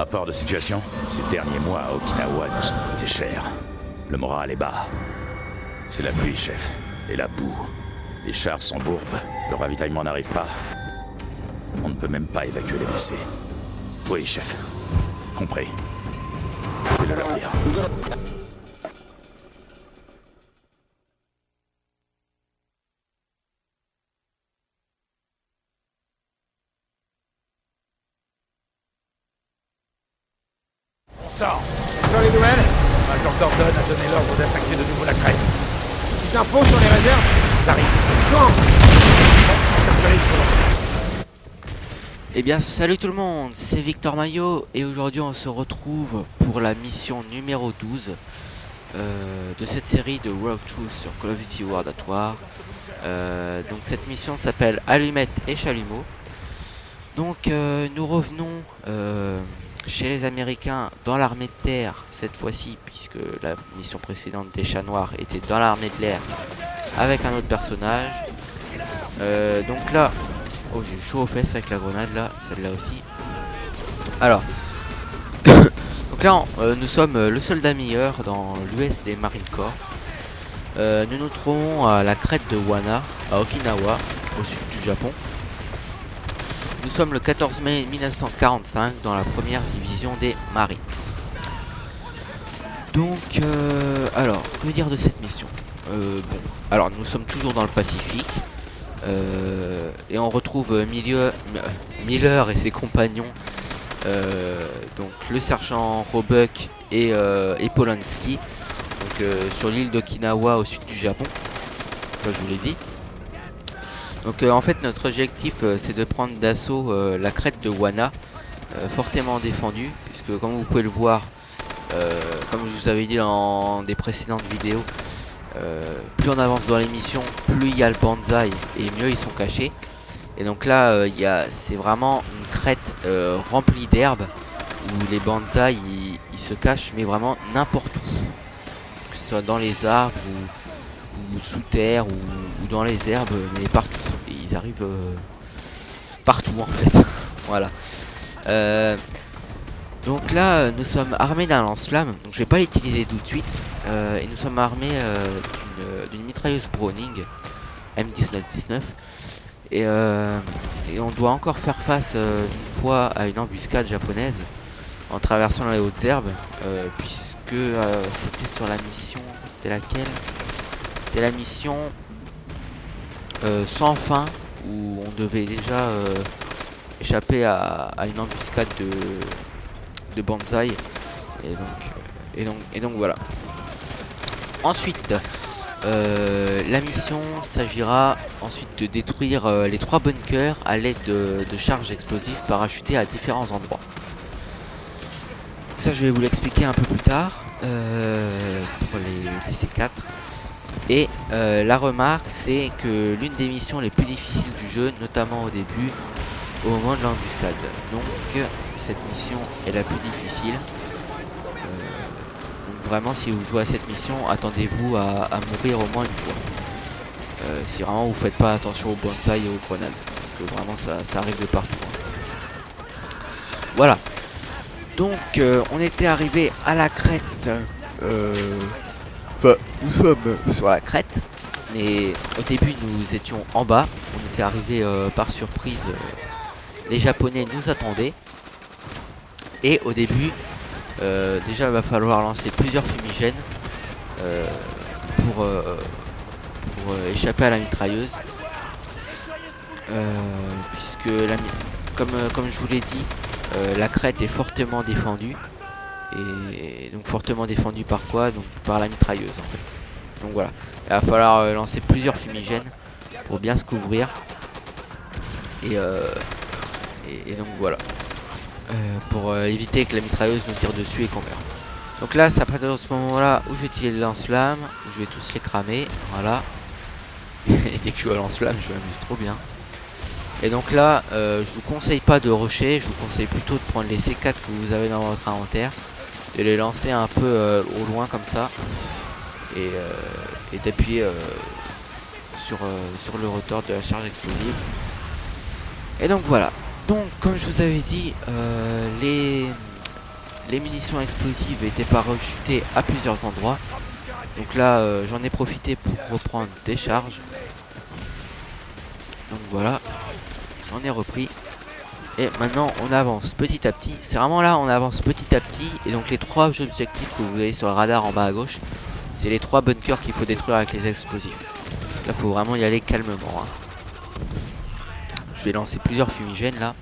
rapport de situation? Ces derniers mois à Okinawa nous ont coûté cher. Le moral est bas. C'est la pluie, chef. Et la boue. Les chars sont bourbes. Le ravitaillement n'arrive pas. On ne peut même pas évacuer les blessés. Oui, chef. Compris. Je vais le leur dire. On sort. Sur les nouvelles, le Major Gordon a donné l'ordre d'attaquer de nouveau la crête. Des infos sur les réserves? Ça arrive. Quand? Sur cette grille, Eh bien salut tout le monde, c'est Victor Maillot et aujourd'hui on se retrouve pour la mission numéro 12 de cette série de Walkthrough sur Call of Duty World at War. Donc cette mission s'appelle Allumette et Chalumeau. Donc nous revenons chez les Américains dans l'armée de terre cette fois-ci, puisque la mission précédente des Chats Noirs était dans l'armée de l'air avec un autre personnage. Donc là, oh j'ai eu chaud aux fesses avec la grenade là, celle-là aussi. Alors, donc là nous sommes le soldat meilleur dans l'US des Marine Corps. Nous nous trouvons à la crête de Wana, à Okinawa, au sud du Japon. Nous sommes le 14 mai 1945 dans la première division des Marines. Donc, alors, que dire de cette mission? Bon, alors nous sommes toujours dans le Pacifique. Et on retrouve Miller et ses compagnons, donc le sergent Roebuck et Polanski, donc sur l'île d'Okinawa au sud du Japon. Ça je vous l'ai dit. Donc en fait notre objectif c'est de prendre d'assaut la crête de Wana, fortement défendue, puisque comme vous pouvez le voir, comme je vous avais dit dans des précédentes vidéos, plus on avance dans l'émission, plus il y a le bonsaï et mieux ils sont cachés. Et donc là c'est vraiment une crête remplie d'herbe où les bonsaïs ils se cachent, mais vraiment n'importe où, que ce soit dans les arbres ou sous terre ou dans les herbes, mais partout. Et ils arrivent partout en fait. Voilà. Donc là nous sommes armés d'un lance-flamme, donc je vais pas l'utiliser tout de suite. Et nous sommes armés d'une mitrailleuse Browning M1919 et on doit encore faire face une fois à une embuscade japonaise en traversant les hautes herbes, puisque c'était sur la mission, c'était laquelle? C'était la mission sans fin, où on devait déjà échapper à une embuscade de bonsaï, et donc voilà. Ensuite, la mission s'agira ensuite de détruire les 3 bunkers à l'aide de charges explosives parachutées à différents endroits. Ça je vais vous l'expliquer un peu plus tard pour les C4. Et la remarque, c'est que l'une des missions les plus difficiles du jeu, notamment au début, au moment de l'embuscade. Donc cette mission est la plus difficile. Donc vraiment, si vous jouez à cette mission, attendez-vous à mourir au moins une fois. Si vraiment vous faites pas attention aux bonsaï et aux grenades, parce que vraiment ça arrive de partout. Voilà. Donc on était arrivé à la crête. Enfin, nous sommes sur la crête, mais au début nous étions en bas. On était arrivé par surprise. Les Japonais nous attendaient. Et au début, déjà il va falloir lancer plusieurs fumigènes pour échapper à la mitrailleuse. Puisque comme je vous l'ai dit, la crête est fortement défendue. Et donc fortement défendue par quoi? Donc par la mitrailleuse en fait. Donc voilà, il va falloir lancer plusieurs fumigènes pour bien se couvrir. Et donc voilà, pour éviter que la mitrailleuse nous tire dessus et qu'on meure. Donc là c'est à partir de ce moment là où je vais utiliser le lance-flamme, où je vais tous les cramer. Voilà. Et dès que je suis à lance-flamme je m'amuse trop bien. Et donc là je vous conseille pas de rusher, je vous conseille plutôt de prendre les C4 que vous avez dans votre inventaire, de les lancer un peu au loin comme ça, et d'appuyer sur le rotor de la charge explosive. Et donc voilà. Donc comme je vous avais dit, les munitions explosives étaient parachutées à plusieurs endroits. Donc là j'en ai profité pour reprendre des charges. Donc voilà, j'en ai repris. Et maintenant on avance petit à petit. C'est vraiment là on avance petit à petit. Et donc les 3 objectifs que vous voyez sur le radar en bas à gauche, c'est les 3 bunkers qu'il faut détruire avec les explosifs. Là faut vraiment y aller calmement hein. Je vais lancer plusieurs fumigènes là.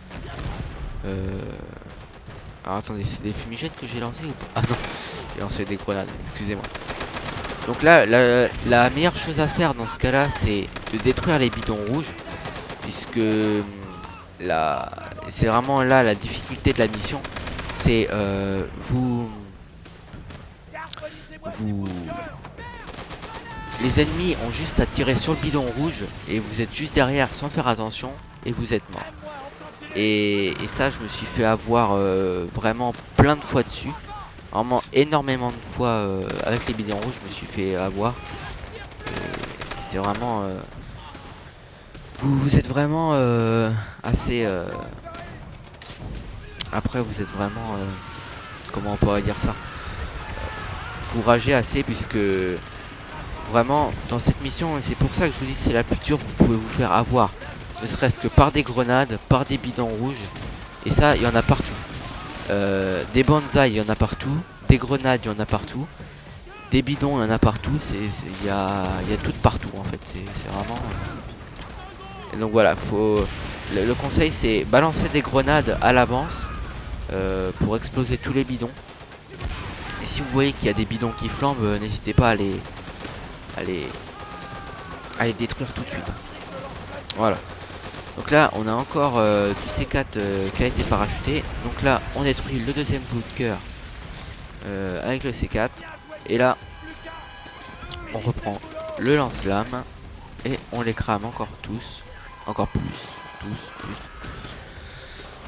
Alors attendez, c'est des fumigènes que j'ai lancés ou pas? Ah non, j'ai lancé des grenades, excusez-moi. Donc là, la meilleure chose à faire dans ce cas-là, c'est de détruire les bidons rouges. Puisque c'est vraiment là la difficulté de la mission. C'est les ennemis ont juste à tirer sur le bidon rouge et vous êtes juste derrière sans faire attention et vous êtes mort. Et ça je me suis fait avoir vraiment plein de fois dessus. Vraiment énormément de fois avec les bidons rouges je me suis fait avoir. C'était vraiment... Vous êtes vraiment assez... Après vous êtes vraiment... comment on pourrait dire ça, vous ragez assez puisque... Vraiment dans cette mission, et c'est pour ça que je vous dis que c'est la plus dure, vous pouvez vous faire avoir. Ne serait-ce que par des grenades, par des bidons rouges. Et ça, il y en a partout. Des bonsaïs, il y en a partout. Des grenades, il y en a partout. Des bidons, il y en a partout. Il y a tout partout en fait. C'est vraiment... Et donc voilà, le conseil c'est balancer des grenades à l'avance pour exploser tous les bidons. Et si vous voyez qu'il y a des bidons qui flambent, n'hésitez pas à les détruire tout de suite. Voilà. Donc là on a encore du C4 qui a été parachuté. Donc là on détruit le deuxième bunker avec le C4. Et là on reprend le lance-flamme et on les crame encore tous. Encore plus.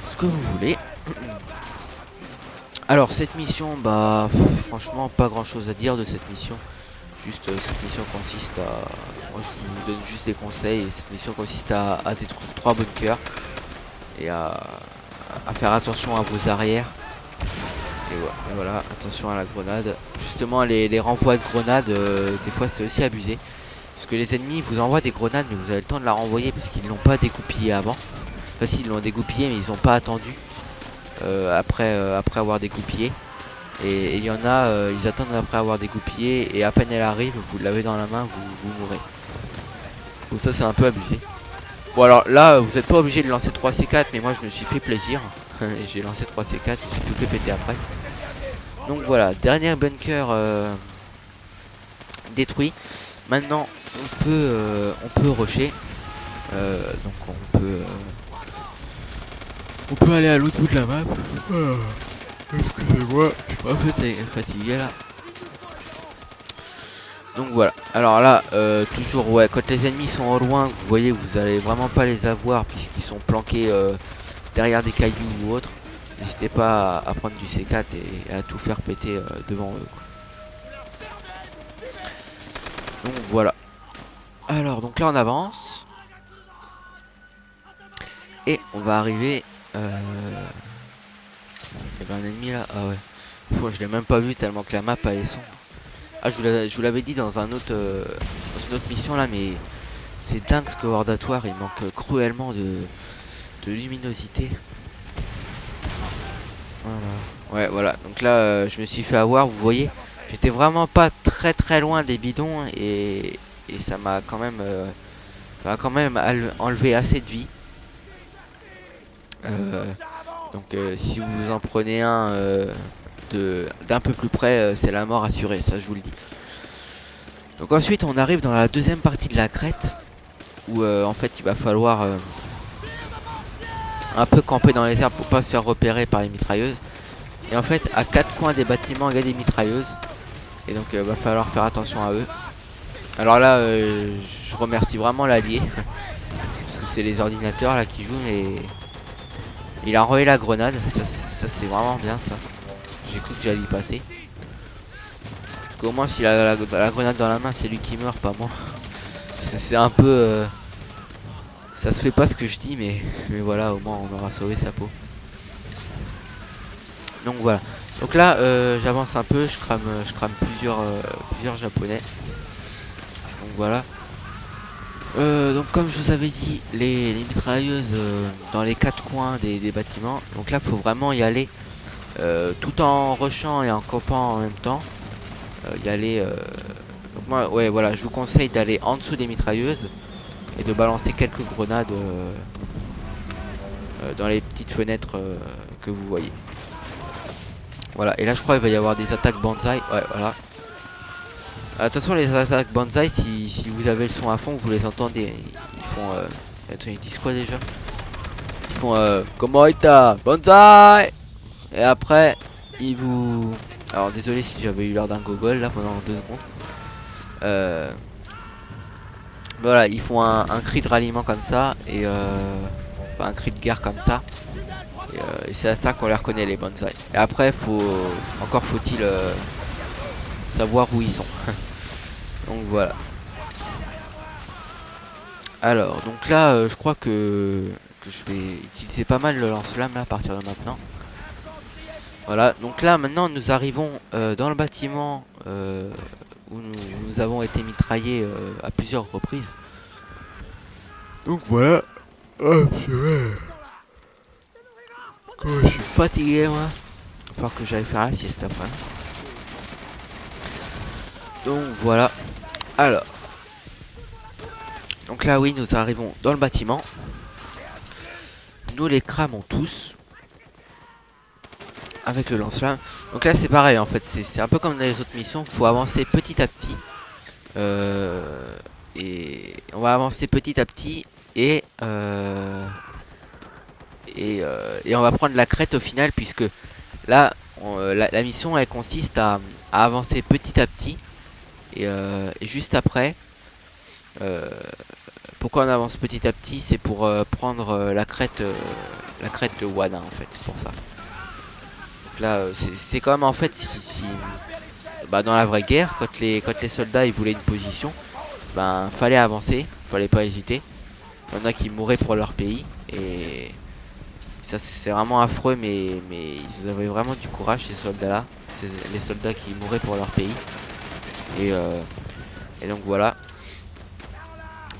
Ce que vous voulez. Alors cette mission, bah franchement pas grand chose à dire de cette mission. Juste cette mission consiste à... Moi je vous donne juste des conseils. Et cette mission consiste à détruire 3 bunkers. Et à faire attention à vos arrières. Et voilà, attention à la grenade. Justement les renvois de grenades, des fois c'est aussi abusé. Parce que les ennemis vous envoient des grenades mais vous avez le temps de la renvoyer parce qu'ils l'ont pas dégoupillé avant. Enfin si, ils l'ont dégoupillé mais ils n'ont pas attendu après avoir dégoupillé. Et il y en a, ils attendent après avoir dégoupillé et à peine elle arrive, vous l'avez dans la main, vous mourrez. Donc ça c'est un peu abusé. Bon alors là vous n'êtes pas obligé de lancer 3 C4 mais moi je me suis fait plaisir. J'ai lancé 3 C4 et j'ai tout fait péter après. Donc voilà, dernier bunker détruit. Maintenant on peut rusher. Donc on peut aller à l'autre bout de la map. Excusez-moi, je suis pas fatigué là. Donc voilà, alors là toujours ouais, quand les ennemis sont au loin, vous voyez vous allez vraiment pas les avoir puisqu'ils sont planqués derrière des cailloux ou autre. N'hésitez pas à prendre du C4 et à tout faire péter devant eux quoi. Donc voilà. Alors donc là on avance. Et on va arriver il y avait un ennemi là. Ah ouais. Pff, je l'ai même pas vu tellement que la map elle est sombre. Ah je vous l'avais dit dans une autre mission là, mais c'est dingue ce covardatoire, il manque cruellement de luminosité. Voilà. Ouais voilà, donc là je me suis fait avoir, vous voyez. J'étais vraiment pas très loin des bidons et ça m'a quand même enlevé assez de vie. Donc si vous en prenez un d'un peu plus près, c'est la mort assurée, ça je vous le dis. Donc ensuite on arrive dans la deuxième partie de la crête où en fait il va falloir un peu camper dans les airs pour pas se faire repérer par les mitrailleuses. Et en fait à 4 coins des bâtiments il y a des mitrailleuses. Et donc va falloir faire attention à eux. Alors là je remercie vraiment l'allié parce que c'est les ordinateurs là qui jouent et il a envoyé la grenade, ça c'est vraiment bien ça. J'ai cru que j'allais y passer. Parce qu'au moins s'il a la grenade dans la main c'est lui qui meurt, pas moi. C'est un peu... ça se fait pas ce que je dis mais voilà, au moins on aura sauvé sa peau. Donc voilà. Donc là, j'avance un peu, je crame plusieurs japonais. Donc voilà. Donc comme je vous avais dit, les mitrailleuses dans les quatre coins des bâtiments. Donc là, faut vraiment y aller tout en rushant et en campant en même temps. Y aller. Donc moi, ouais, voilà, je vous conseille d'aller en dessous des mitrailleuses et de balancer quelques grenades dans les petites fenêtres que vous voyez. Voilà, et là je crois qu'il va y avoir des attaques banzai. Ouais, voilà. Attention, les attaques banzai, si vous avez le son à fond, vous les entendez. Ils font. Attends, ils disent quoi déjà? Ils font. Comment est-ce banzai? Et après, ils vous. Alors désolé si j'avais eu l'air d'un gogol là pendant 2 secondes. Voilà, ils font un cri de ralliement comme ça. Et un cri de guerre comme ça. Et c'est à ça qu'on les reconnaît, les bonsaïs. Et après, encore faut-il savoir où ils sont. Donc voilà. Alors, donc là, je crois que je vais utiliser pas mal le lance-flamme là à partir de maintenant. Voilà, donc là maintenant nous arrivons dans le bâtiment où nous avons été mitraillés à plusieurs reprises. Donc voilà. Oh, je suis fatigué moi. Il va falloir que j'aille faire la sieste après. Donc voilà. Alors. Donc là oui, nous arrivons dans le bâtiment. Nous les cramons tous. Avec le lance-flamme. Donc là c'est pareil en fait. C'est un peu comme dans les autres missions. Il faut avancer petit à petit. Et on va avancer petit à petit. Et on va prendre la crête au final, puisque là la mission elle consiste à avancer petit à petit et juste après pourquoi on avance petit à petit, c'est pour prendre la crête de Wada en fait, c'est pour ça. Donc là c'est comme en fait si dans la vraie guerre quand les soldats ils voulaient une position, fallait avancer, fallait pas hésiter. Il y en a qui mouraient pour leur pays et ça c'est vraiment affreux, mais ils avaient vraiment du courage ces soldats là, les soldats qui mouraient pour leur pays. Et donc voilà.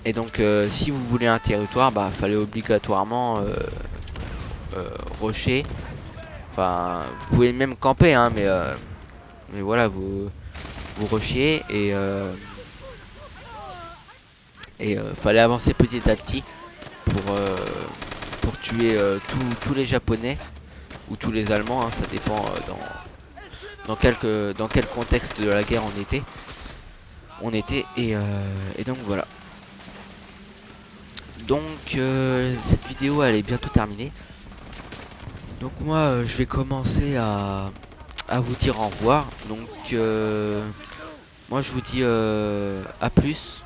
Et donc si vous voulez un territoire, fallait obligatoirement rusher. Enfin vous pouvez même camper hein, mais voilà, vous rushiez et fallait avancer petit à petit pour tuer tous les Japonais ou tous les Allemands, hein, ça dépend dans quel contexte de la guerre on était et donc voilà. Donc cette vidéo elle est bientôt terminée. Donc moi je vais commencer à vous dire au revoir. Donc moi je vous dis à plus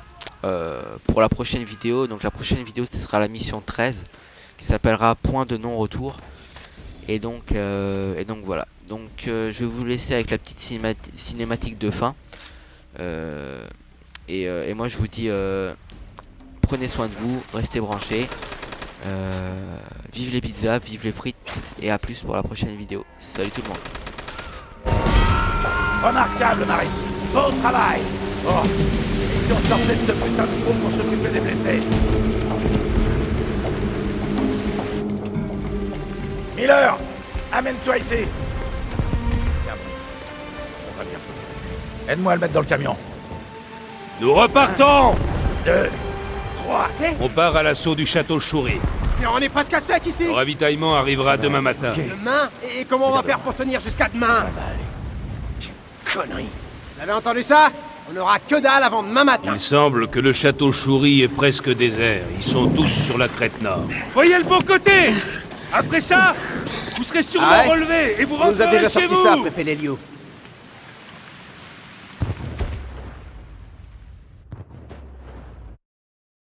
pour la prochaine vidéo. Donc la prochaine vidéo ce sera la mission 13 qui s'appellera Point de non-retour. Et donc voilà. Donc je vais vous laisser avec la petite cinématique de fin. Et moi je vous dis prenez soin de vous, restez branchés. Vive les pizzas, vive les frites. Et à plus pour la prochaine vidéo. Salut tout le monde. Remarquable, Maris. Bon travail. Oh, et si on sortait de ce putain de groupe pour s'occuper des blessés? Miller, amène-toi ici. Tiens, on va bien. Aide-moi à le mettre dans le camion. Nous repartons. 2, 3. On part à l'assaut du château Shuri. Mais on est presque à sec ici. Le ravitaillement arrivera demain matin. Demain? Et comment on va faire pour tenir jusqu'à demain? Ça va aller. Quelle connerie. Vous avez entendu ça? On aura que dalle avant demain matin. Il semble que le château Shuri est presque désert. Ils sont tous sur la crête nord. Voyez le bon côté. Après ça, vous serez sûrement relevés et vous On nous a rentrerez déjà chez sorti vous. ça, Pepe Lelio.